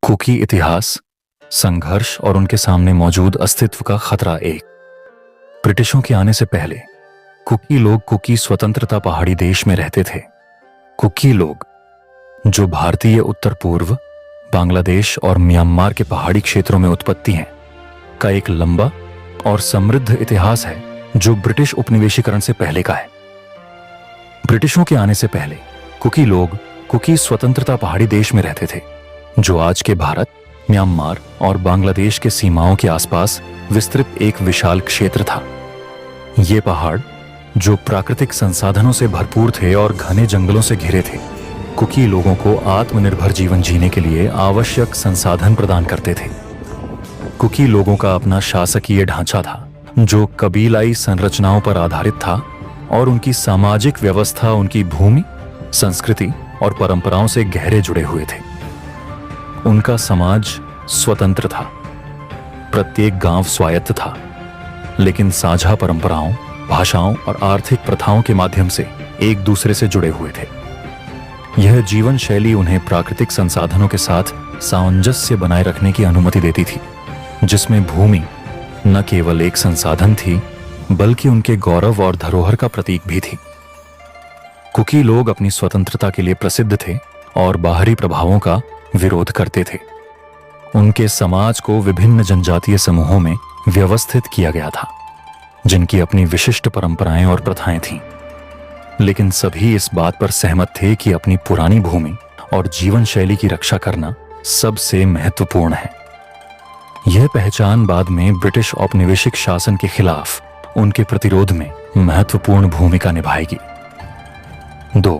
Cookie इतिहास, संघर्ष और उनके सामने मौजूद अस्तित्व का खतरा। एक, ब्रिटिशों के आने से पहले कुकी लोग कुकी स्वतंत्रता पहाड़ी देश में रहते थे। कुकी लोग, जो भारतीय उत्तर पूर्व, बांग्लादेश और म्यांमार के पहाड़ी क्षेत्रों में उत्पत्ति हैं, का एक लंबा और समृद्ध इतिहास है जो ब्रिटिश उपनिवेशीकरण से पहले का है। ब्रिटिशों के आने से पहले कुकी लोग कुकी स्वतंत्रता पहाड़ी देश में रहते थे, जो आज के भारत, म्यांमार और बांग्लादेश के सीमाओं के आसपास विस्तृत एक विशाल क्षेत्र था। ये पहाड़, जो प्राकृतिक संसाधनों से भरपूर थे और घने जंगलों से घिरे थे, कुकी लोगों को आत्मनिर्भर जीवन जीने के लिए आवश्यक संसाधन प्रदान करते थे। कुकी लोगों का अपना शासकीय ढांचा था, जो कबीलाई संरचनाओं पर आधारित था, और उनकी सामाजिक व्यवस्था उनकी भूमि, संस्कृति और परंपराओं से गहरे जुड़े हुए थे। उनका समाज स्वतंत्र था, प्रत्येक गांव स्वायत्त था, लेकिन साझा परंपराओं, भाषाओं और आर्थिक प्रथाओं के माध्यम से एक दूसरे से जुड़े हुए थे। यह जीवन शैली उन्हें प्राकृतिक संसाधनों के साथ सामंजस्य बनाए रखने की अनुमति देती थी, जिसमें भूमि न केवल एक संसाधन थी, बल्कि उनके गौरव और धरोहर का प्रतीक भी थी। कुकी लोग अपनी स्वतंत्रता के लिए प्रसिद्ध थे और बाहरी प्रभावों का विरोध करते थे। उनके समाज को विभिन्न जनजातीय समूहों में व्यवस्थित किया गया था, जिनकी अपनी विशिष्ट परंपराएं और प्रथाएं थीं। लेकिन सभी इस बात पर सहमत थे कि अपनी पुरानी भूमि और जीवन शैली की रक्षा करना सबसे महत्वपूर्ण है। यह पहचान बाद में ब्रिटिश औपनिवेशिक शासन के खिलाफ उनके प्रतिरोध में महत्वपूर्ण भूमिका निभाएगी। 2.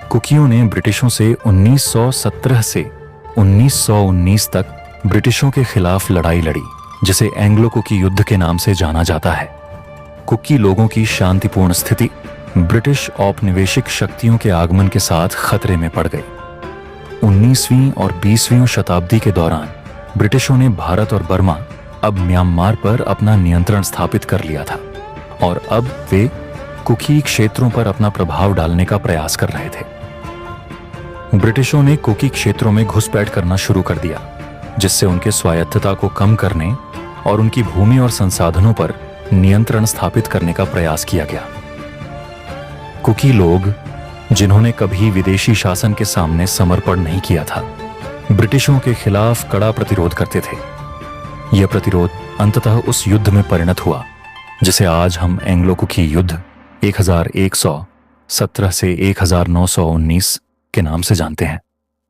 कुकियों ने ब्रिटिशों से 1917 से 1919 तक ब्रिटिशों के खिलाफ लड़ाई लड़ी, जिसे एंग्लो कुकी युद्ध के नाम से जाना जाता है। कुकी लोगों की शांतिपूर्ण स्थिति ब्रिटिश औपनिवेशिक शक्तियों के आगमन के साथ खतरे में पड़ गई। 19वीं और 20वीं शताब्दी के दौरान ब्रिटिशों ने भारत और बर्मा, अब म्यांमार पर अपना नियंत्रण स्थापित कर लिया था, और अब वे कुकी क्षेत्रों पर अपना प्रभाव डालने का प्रयास कर रहे थे। ब्रिटिशों ने कुकी क्षेत्रों में घुसपैठ करना शुरू कर दिया, जिससे उनके स्वायत्तता को कम करने और उनकी भूमि और संसाधनों पर नियंत्रण स्थापित करने का प्रयास किया गया। कुकी लोग, जिन्होंने कभी विदेशी शासन के सामने समर्पण नहीं किया था, ब्रिटिशों के खिलाफ कड़ा प्रतिरोध करते थे। यह प्रतिरोध अंततः उस युद्ध में परिणत हुआ, जिसे आज हम एंग्लो कुकी युद्ध 1117 से 1919 के नाम से जानते हैं,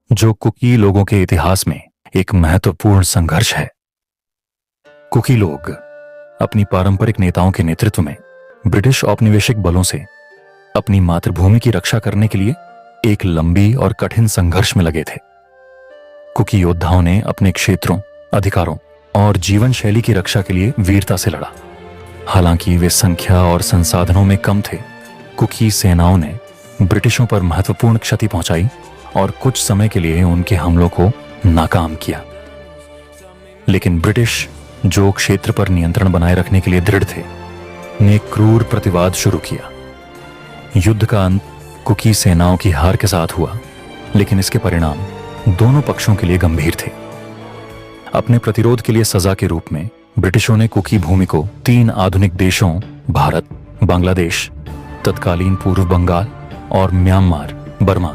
जो कुकी लोगों के इतिहास में एक महत्वपूर्ण संघर्ष है। कुकी लोग अपनी पारंपरिक नेताओं के नेतृत्व में ब्रिटिश औपनिवेशिक बलों से अपनी मातृभूमि की रक्षा करने के लिए एक लंबी और कठिन संघर्ष में लगे थे। कुकी योद्धाओं ने अपने क्षेत्रों, अधिकारों और जीवन शैली की रक्षा के लिए वीरता से लड़ा। हालांकि वे संख्या और संसाधनों में कम थे, कुकी सेनाओं ने ब्रिटिशों पर महत्वपूर्ण क्षति पहुंचाई और कुछ समय के लिए उनके हमलों को नाकाम किया। लेकिन ब्रिटिश, जो क्षेत्र पर नियंत्रण बनाए रखने के लिए दृढ़ थे, ने क्रूर प्रतिवाद शुरू किया। युद्ध का अंत कुकी सेनाओं की हार के साथ हुआ, लेकिन इसके परिणाम दोनों पक्षों के लिए गंभीर थे। अपने प्रतिरोध के लिए सजा के रूप में ब्रिटिशों ने कुकी भूमि को 3 आधुनिक देशों, भारत, बांग्लादेश, तत्कालीन पूर्व बंगाल और म्यांमार, बर्मा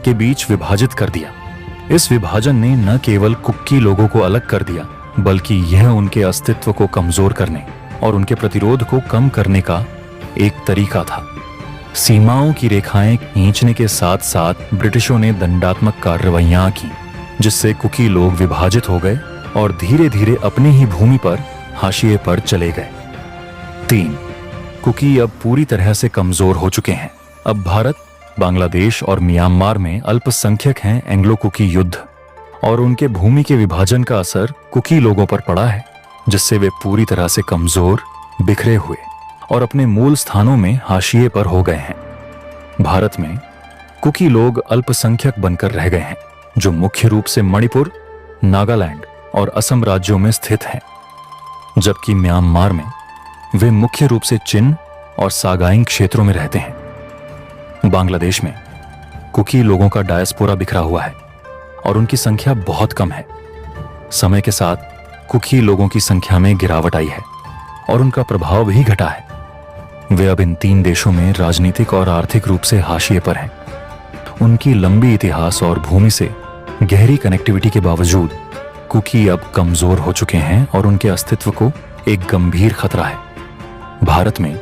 के बीच विभाजित कर दिया। इस विभाजन ने न केवल कुकी लोगों को अलग कर दिया, बल्कि यह उनके अस्तित्व को कमजोर करने और उनके प्रतिरोध को कम करने का एक तरीका था। सीमाओं की रेखाएं खींचने के साथ साथ ब्रिटिशों ने दंडात्मक कार्रवाइयां की, जिससे कुकी लोग विभाजित हो गए और धीरे धीरे अपनी ही भूमि पर हाशिए पर चले गए। 3. कुकी अब पूरी तरह से कमजोर हो चुके हैं। अब भारत, बांग्लादेश और म्यांमार में अल्पसंख्यक हैं एंग्लो कुकी युद्ध, और उनके भूमि के विभाजन का असर कुकी लोगों पर पड़ा है, जिससे वे पूरी तरह से कमजोर, बिखरे हुए और अपने मूल स्थानों में हाशिए पर हो गए हैं। भारत में कुकी लोग अल्पसंख्यक बनकर रह गए हैं, जो मुख्य रूप से मणिपुर, नागालैंड और असम राज्यों में स्थित हैं, जबकि म्यांमार में वे मुख्य रूप से चिन और सागाइंग क्षेत्रों में रहते हैं। बांग्लादेश में कुकी लोगों का डायस्पोरा बिखरा हुआ है, और उनकी संख्या बहुत कम है। समय के साथ कुकी लोगों की संख्या में गिरावट आई है और उनका प्रभाव भी घटा है। वे अब इन 3 देशों में राजनीतिक और आर्थिक रूप से हाशिए पर हैं। उनकी लंबी इतिहास और भूमि से गहरी कनेक्टिविटी के बावजूद कुकी अब कमजोर हो चुके हैं और उनके अस्तित्व को एक गंभीर खतरा है। भारत में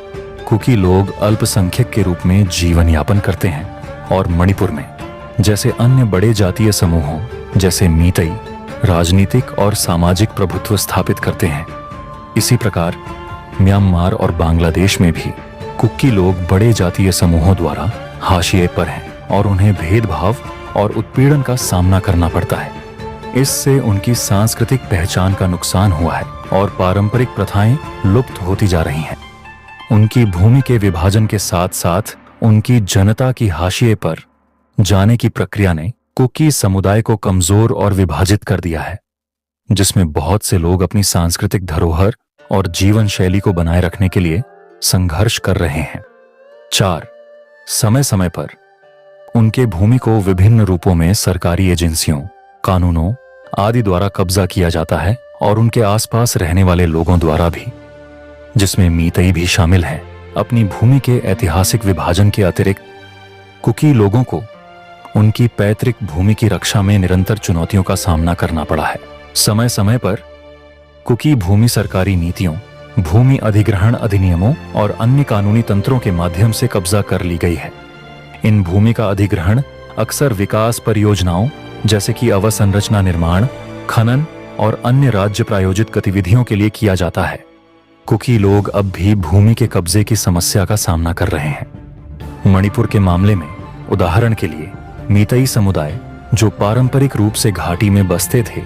कुकी लोग अल्पसंख्यक के रूप में जीवन यापन करते हैं और मणिपुर में जैसे अन्य बड़े जातीय समूहों जैसे मीतई राजनीतिक और सामाजिक प्रभुत्व स्थापित करते हैं। इसी प्रकार म्यांमार और बांग्लादेश में भी कुकी लोग बड़े जातीय समूहों द्वारा हाशिए पर हैं और उन्हें भेदभाव और उत्पीड़न का सामना करना पड़ता है। इससे उनकी सांस्कृतिक पहचान का नुकसान हुआ है और पारंपरिक प्रथाएं लुप्त होती जा रही हैं। उनकी भूमि के विभाजन के साथ साथ उनकी जनता की हाशिए पर जाने की प्रक्रिया ने कुकी समुदाय को कमजोर और विभाजित कर दिया है, जिसमें बहुत से लोग अपनी सांस्कृतिक धरोहर और जीवन शैली को बनाए रखने के लिए संघर्ष कर रहे हैं। 4. समय समय पर उनके भूमि को विभिन्न रूपों में सरकारी एजेंसियों, कानूनों आदि द्वारा कब्जा किया जाता है और उनके आसपास रहने वाले लोगों द्वारा भी, जिसमें मीतई भी शामिल हैं। अपनी भूमि के ऐतिहासिक विभाजन के अतिरिक्त कुकी लोगों को उनकी पैतृक भूमि की रक्षा में निरंतर चुनौतियों का सामना करना पड़ा है। समय समय पर कुकी भूमि सरकारी नीतियों, भूमि अधिग्रहण अधिनियमों और अन्य कानूनी तंत्रों के माध्यम से कब्जा कर ली गई है। इन भूमि का अधिग्रहण अक्सर विकास परियोजनाओं जैसे कि अवसंरचना निर्माण, खनन और अन्य राज्य प्रायोजित गतिविधियों के लिए किया जाता है। कुकी लोग अब भी भूमि के कब्जे की समस्या का सामना कर रहे हैं। मणिपुर के मामले में उदाहरण के लिए मीतई समुदाय जो पारंपरिक रूप से घाटी में बसते थे,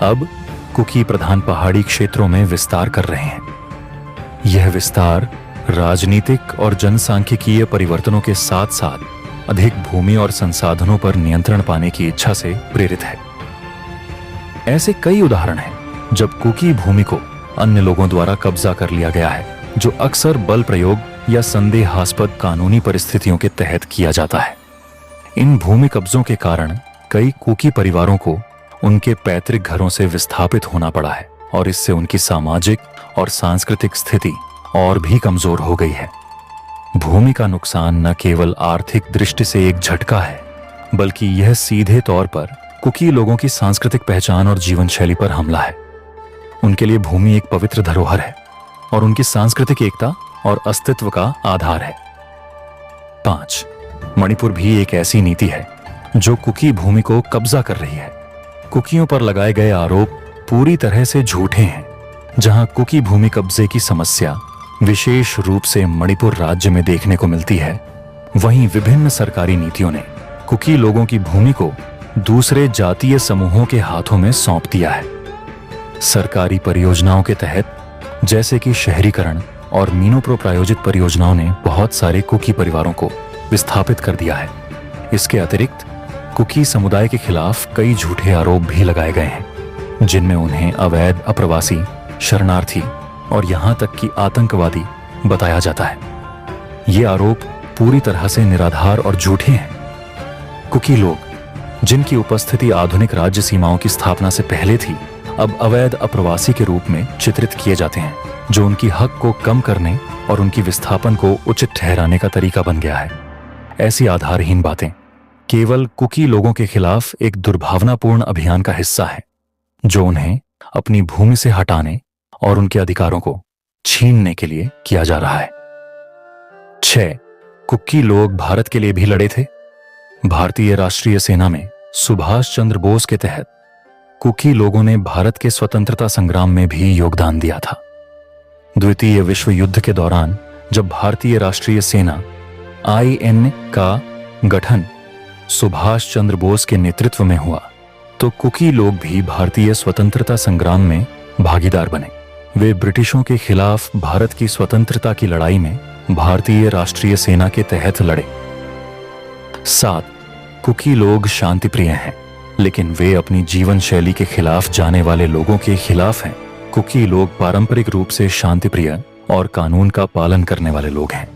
अब कुकी प्रधान पहाड़ी क्षेत्रों में विस्तार कर रहे हैं। यह विस्तार राजनीतिक और जनसांख्यिकीय परिवर्तनों के साथ साथ अधिक भूमि और संसाधनों पर नियंत्रण पाने की इच्छा से प्रेरित है। ऐसे कई उदाहरण हैं जब कुकी भूमि को अन्य लोगों द्वारा कब्जा कर लिया गया है, जो अक्सर बल प्रयोग या संदेहास्पद कानूनी परिस्थितियों के तहत किया जाता है। इन भूमि कब्जों के कारण कई कुकी परिवारों को उनके पैतृक घरों से विस्थापित होना पड़ा है और इससे उनकी सामाजिक और सांस्कृतिक स्थिति और भी कमजोर हो गई है। भूमि का नुकसान न केवल आर्थिक दृष्टि से एक झटका है, बल्कि यह सीधे तौर पर कुकी लोगों की सांस्कृतिक पहचान और जीवन शैली पर हमला है। उनके लिए भूमि एक पवित्र धरोहर है और उनकी सांस्कृतिक एकता और अस्तित्व का आधार है। 5. मणिपुर भी एक ऐसी नीति है जो कुकी भूमि को कब्जा कर रही है। कुकियों पर लगाए गए आरोप पूरी तरह से झूठे हैं। जहां कुकी भूमि कब्जे की समस्या विशेष रूप से मणिपुर राज्य में देखने को मिलती है, वहीं विभिन्न सरकारी नीतियों ने कुकी लोगों की भूमि को दूसरे जातीय समूहों के हाथों में सौंप दिया है। सरकारी परियोजनाओं के तहत जैसे कि शहरीकरण और मीनोप्रो प्रायोजित परियोजनाओं ने बहुत सारे कुकी परिवारों को विस्थापित कर दिया है। इसके अतिरिक्त कुकी समुदाय के खिलाफ कई झूठे आरोप भी लगाए गए हैं, जिनमें उन्हें अवैध अप्रवासी, शरणार्थी और यहां तक कि आतंकवादी बताया जाता है। ये आरोप पूरी तरह से निराधार और झूठे हैं। कुकी लोग, जिनकी उपस्थिति आधुनिक राज्य सीमाओं की स्थापना से पहले थी, अब अवैध अप्रवासी के रूप में चित्रित किए जाते हैं, जो उनकी हक को कम करने और उनकी विस्थापन को उचित ठहराने का तरीका बन गया है। ऐसी आधारहीन बातें केवल कुकी लोगों के खिलाफ एक दुर्भावनापूर्ण अभियान का हिस्सा है, जो उन्हें अपनी भूमि से हटाने और उनके अधिकारों को छीनने के लिए किया जा रहा है। 6. कुकी लोग भारत के लिए भी लड़े थे। भारतीय राष्ट्रीय सेना में सुभाष चंद्र बोस के तहत कुकी लोगों ने भारत के स्वतंत्रता संग्राम में भी योगदान दिया था। द्वितीय विश्व युद्ध के दौरान जब भारतीय राष्ट्रीय सेना IN का गठन सुभाष चंद्र बोस के नेतृत्व में हुआ, तो कुकी लोग भी भारतीय स्वतंत्रता संग्राम में भागीदार बने। वे ब्रिटिशों के खिलाफ भारत की स्वतंत्रता की लड़ाई में भारतीय राष्ट्रीय सेना के तहत लड़े। 7. कुकी लोग शांति प्रिय हैं, लेकिन वे अपनी जीवन शैली के खिलाफ जाने वाले लोगों के खिलाफ हैं। कुकी लोग पारंपरिक रूप से शांति प्रिय और कानून का पालन करने वाले लोग हैं।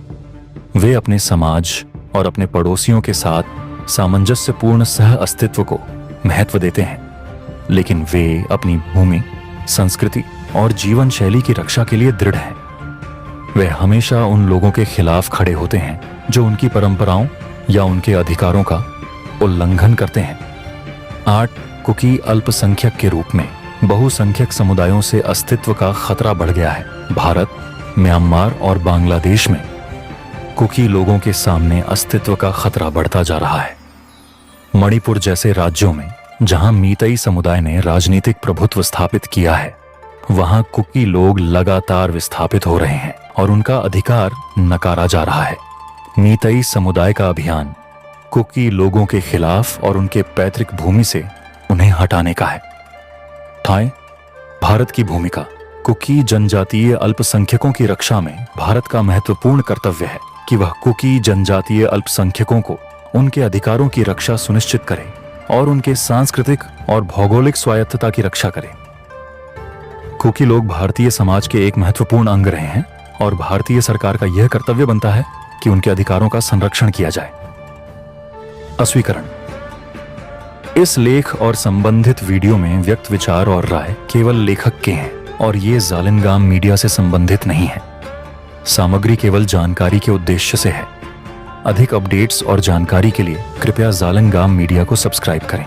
वे अपने समाज और अपने पड़ोसियों के साथ सामंजस्यपूर्ण सह अस्तित्व को महत्व देते हैं, लेकिन वे अपनी भूमि, संस्कृति और जीवन शैली की रक्षा के लिए दृढ़ हैं। वे हमेशा उन लोगों के खिलाफ खड़े होते हैं जो उनकी परंपराओं या उनके अधिकारों का उल्लंघन करते हैं। 8. कुकी अल्पसंख्यक के रूप में बहुसंख्यक समुदायों से अस्तित्व का खतरा बढ़ गया है। भारत, म्यांमार और बांग्लादेश में कुकी लोगों के सामने अस्तित्व का खतरा बढ़ता जा रहा है। मणिपुर जैसे राज्यों में जहां मीतई समुदाय ने राजनीतिक प्रभुत्व स्थापित किया है, वहां कुकी लोग लगातार विस्थापित हो रहे हैं और उनका अधिकार नकारा जा रहा है। मीतई समुदाय का अभियान कुकी लोगों के खिलाफ और उनके पैतृक भूमि से उन्हें हटाने का है। ठाई, भारत की भूमिका। कुकी जनजातीय अल्पसंख्यकों की रक्षा में भारत का महत्वपूर्ण कर्तव्य है कि वह कुकी जनजातीय अल्पसंख्यकों को उनके अधिकारों की रक्षा सुनिश्चित करे और उनके सांस्कृतिक और भौगोलिक स्वायत्तता की रक्षा करे। कुकी लोग भारतीय समाज के एक महत्वपूर्ण अंग रहे हैं और भारतीय सरकार का यह कर्तव्य बनता है कि उनके अधिकारों का संरक्षण किया जाए। अस्वीकरण। इस लेख और संबंधित वीडियो में व्यक्त विचार और राय केवल लेखक के हैं और ये जालिनगाम मीडिया से संबंधित नहीं है। सामग्री केवल जानकारी के उद्देश्य से है। अधिक अपडेट्स और जानकारी के लिए कृपया जालिनगाम मीडिया को सब्सक्राइब करें।